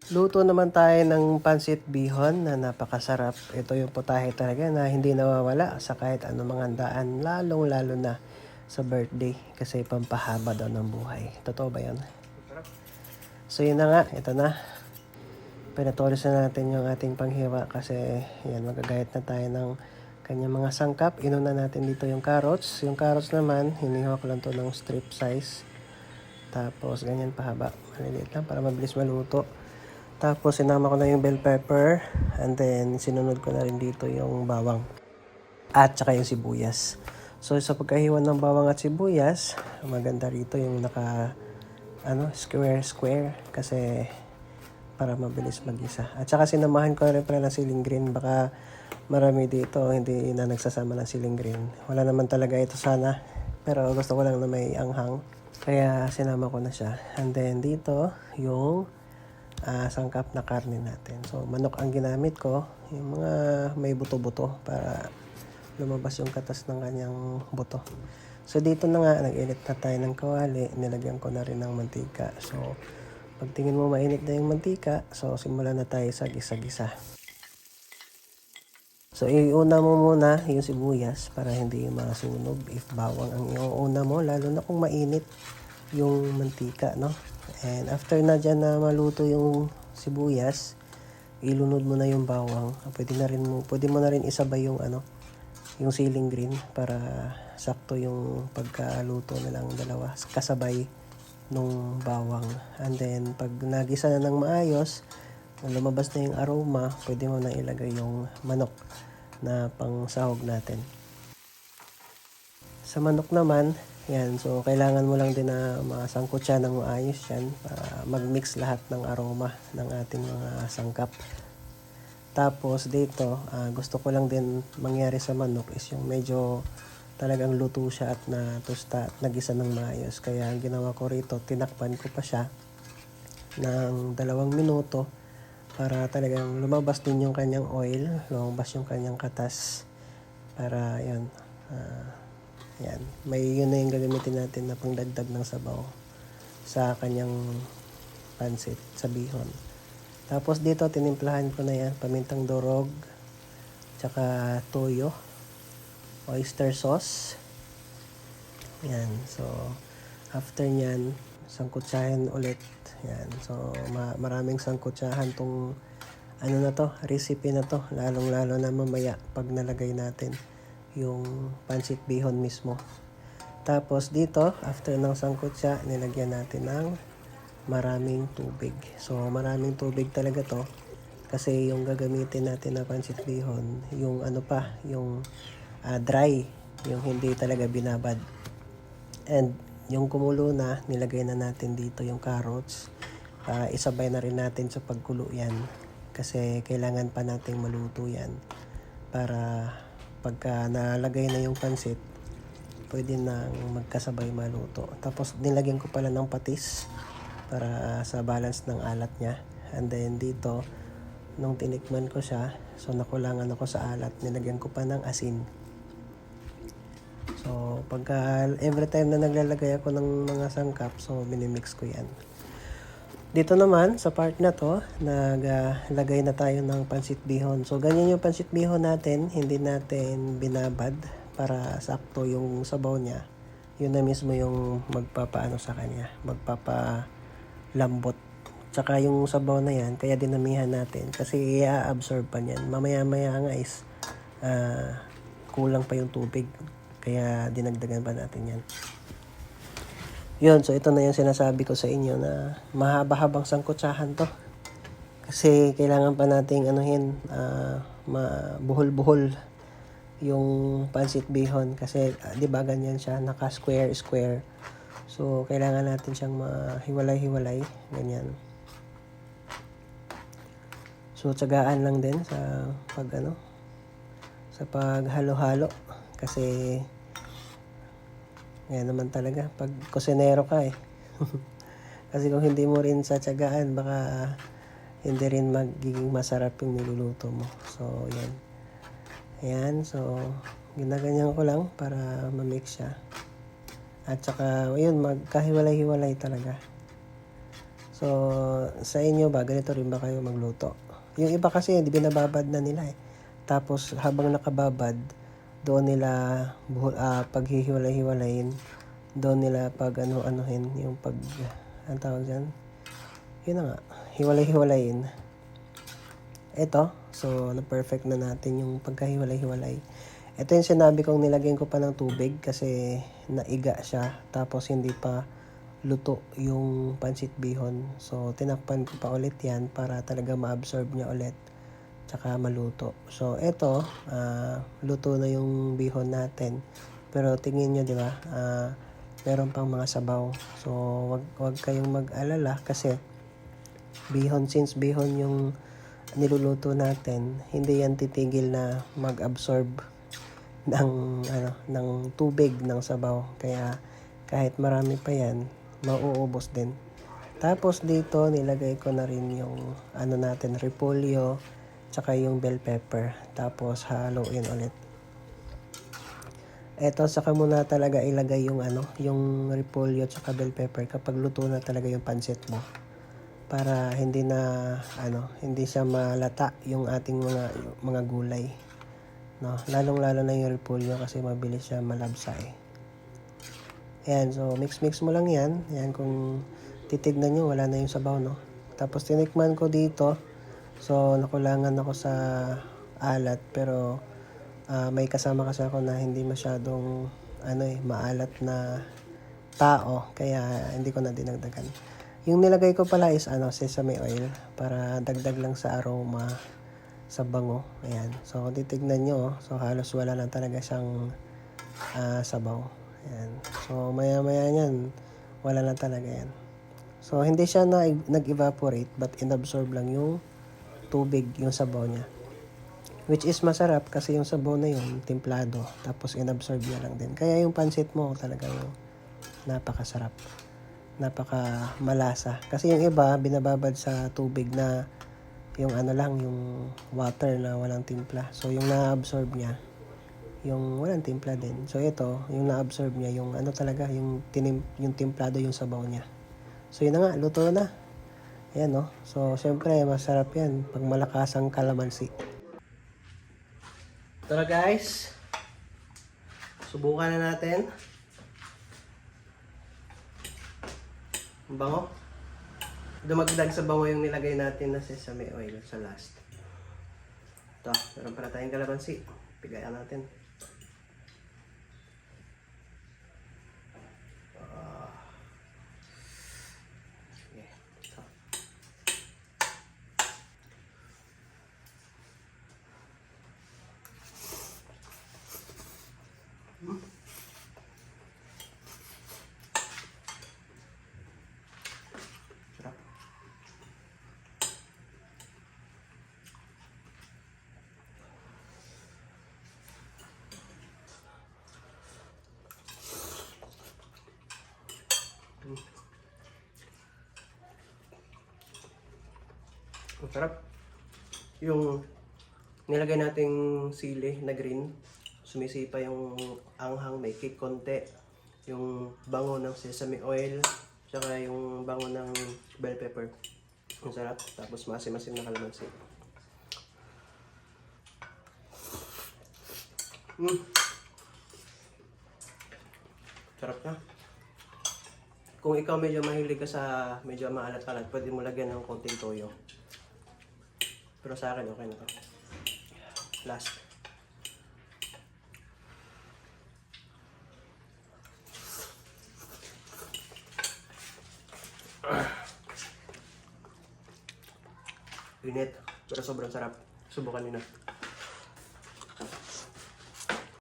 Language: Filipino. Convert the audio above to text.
Luto naman tayo ng pansit bihon na napakasarap. Ito yung putahe talaga na hindi nawawala sa kahit anumang handaan, lalong-lalo na sa birthday kasi pampahaba daw ng buhay. Totoo ba yan? So yun na nga, ito na. Pinatulis na natin yung ating panghiwa kasi yan, magagayat na tayo ng kanyang mga sangkap. Inuna natin dito yung carrots. Yung carrots naman, hinihiwa ko lang to ng strip size. Tapos ganyan pahaba. Maliliit lang para mabilis maluto. Tapos sinama ko na yung bell pepper and then sinunod ko na rin dito yung bawang at saka yung sibuyas. So sa pagkahiwa ng bawang at sibuyas, maganda rito yung naka square kasi para mabilis magisa. At saka sinamahan ko na rin pala ng siling green, baka marami dito hindi na nagsasama ng siling green. Wala naman talaga ito sana, pero gusto ko lang na may anghang. Kaya sinama ko na siya. And then dito yung sangkap na karne natin. So, manok ang ginamit ko. Yung mga may buto-buto para lumabas yung katas ng kanyang buto. So, dito na nga, nag-init na tayo ng kawali. Nilagyan ko na rin ng mantika. So, pag tingin mo mainit na yung mantika, so, simulan na tayo sa gisa-gisa. So, iuna mo muna yung sibuyas para hindi masunog if bawang ang iuuna mo, lalo na kung mainit yung mantika, no? And after na dyan na maluto yung sibuyas, ilunod mo na yung bawang. Pwede mo na rin isabay yung yung siling green para sakto yung pagkaluto nilang dalawa kasabay nung bawang. And then pag nagisa na ng maayos, lumabas na yung aroma, pwede mo na ilagay yung manok na pang sahog natin. Sa manok naman, yan, so kailangan mo lang din na masangkot siya ng maayos yan para mag-mix lahat ng aroma ng ating mga sangkap. Tapos dito, gusto ko lang din mangyari sa manok is yung medyo talagang luto siya at natusta at nagisa ng maayos. Kaya ang ginawa ko rito, tinakpan ko pa siya ng 2 minuto para talagang lumabas din yung kanyang oil, lumabas yung kanyang katas para yan. Yan, yun na yung gagamitin natin na pangdagdag ng sabaw sa kanyang pansit sa bihon. Tapos dito tinimplahan ko na yan, pamintang durog, tsaka toyo, oyster sauce. Yan, so after nyan, sangkutsahin ulit. Yan, so maraming sangkutsahan tong recipe na to, lalong-lalo na mamaya pag nalagay natin yung pansit bihon mismo. Tapos dito, after ng sangkutsa, nilagyan natin ng maraming tubig. So, maraming tubig talaga to. Kasi yung gagamitin natin na pansit bihon, yung yung dry, yung hindi talaga binabad. And yung kumulo na, nilagay na natin dito yung carrots. Isabay na rin natin sa pagkulo yan. Kasi kailangan pa nating maluto yan para pagka nalagay na yung pansit, pwede na magkasabay maluto. Tapos nilagyan ko pala ng patis para sa balance ng alat niya. And then dito, nung tinikman ko siya, so nakulangan ako sa alat, nilagyan ko pa ng asin. So pagka every time na naglalagay ako ng mga sangkap, so minimix ko yan. Dito naman, sa part na to, naglagay na tayo ng pansit bihon. So, ganyan yung pansit bihon natin. Hindi natin binabad para sakto yung sabaw niya. Yun na mismo yung magpapaano sa kanya. Magpapalambot. Tsaka yung sabaw na yan, kaya dinamihan natin. Kasi i-absorb pa niyan. Mamaya-maya nga is kulang pa yung tubig. Kaya dinagdagan pa natin yan. Yun, so ito na yung sinasabi ko sa inyo na mahaba-habang sangkutsahan to. Kasi kailangan pa nating mabuhol-buhol yung pansit bihon. Kasi di ba ganyan siya, naka-square. So kailangan natin siyang mahiwalay-hiwalay. Ganyan. So tsagaan lang din sa sa paghalo-halo. Kasi yan naman talaga pag kusinero ka eh. Kasi kung hindi mo rin satsagaan, baka hindi rin magiging masarap yung niluluto mo. So yan. Ayan, so ginaganyan ko lang para ma-mix siya. At saka, ayun, magkahiwalay-hiwalay talaga. So, sa inyo ba, ganito rin ba kayo magluto? Yung iba kasi, hindi binababad na nila eh. Tapos, habang nakababad, doon nila paghihiwalay-hiwalayin, doon nila pag ano-anuhin, yung pag, ang tawag dyan? Yun na nga, hiwalay-hiwalayin. Ito, so, na-perfect na natin yung pagkahiwalay-hiwalay. Ito yung sinabi kong nilagyan ko pa ng tubig kasi naiga siya, tapos hindi pa luto yung pansit bihon. So, tinakpan ko pa ulit yan para talaga ma-absorb niya ulit tsaka maluto. So, ito, luto na yung bihon natin. Pero tingin nyo, di ba, meron pang mga sabaw. So, wag kayong mag-alala kasi since bihon yung niluluto natin, hindi yan titigil na mag-absorb ng tubig ng sabaw. Kaya kahit marami pa yan, mauubos din. Tapos dito nilagay ko na rin yung natin, repolyo tsaka yung bell pepper. Tapos haluin ulit. Eto, saka muna talaga ilagay yung yung repolyo tsaka bell pepper kapag luto na talaga yung pansit mo. Para hindi siya malata yung ating mga gulay. No, lalong-lalo na yung repolyo kasi mabilis siya malabsa eh. Ayan, so mix mo lang yan. Ayan, kung titignan nyo, wala na yung sabaw, no? Tapos tinikman ko dito. So, nakulangan ako sa alat. Pero, may kasama kasi ako na hindi masyadong, maalat na tao. Kaya, hindi ko na dinagdagan. Yung nilagay ko pala is, sesame oil. Para dagdag lang sa aroma, sa bango. Ayan. So, kung titignan nyo, so halos wala lang talaga siyang sabaw. Ayan. So, maya-maya yan, wala na talaga yan. So, hindi siya nag-evaporate but inabsorb lang yung tubig, yung sabaw niya. Which is masarap kasi yung sabaw na yun, templado. Tapos inabsorb niya lang din. Kaya yung pansit mo talagang napakasarap. Napaka malasa. Kasi yung iba, binababad sa tubig na yung yung water na walang timpla. So, yung na-absorb niya, yung walang timpla din. So ito, yung na-absorb niya, yung talaga, yung timplado yung sabaw niya. So yun na nga, luto na. Ayan, no? So, syempre, masarap yan pag malakas ang kalamansi. Ito na guys. Subukan na natin. Ang bango. Dumagdag sa bango yung nilagay natin na sesame oil sa last. Ito, meron para tayong kalamansi. Pigayan natin. Sarap. Ang sarap. Yung nilagay nating sili na green, sumisipa yung anghang, may kick konti. Yung bango ng sesame oil, tsaka yung bango ng bell pepper. Ang sarap. Tapos masim-masim na kalamansi. Sarap na. Kung ikaw medyo mahilig ka sa medyo maalat-alat, pwede mo lagyan ng konting toyo. Pero sa akin, okay na to. Last. Init, pero sobrang sarap. Subukan nyo na.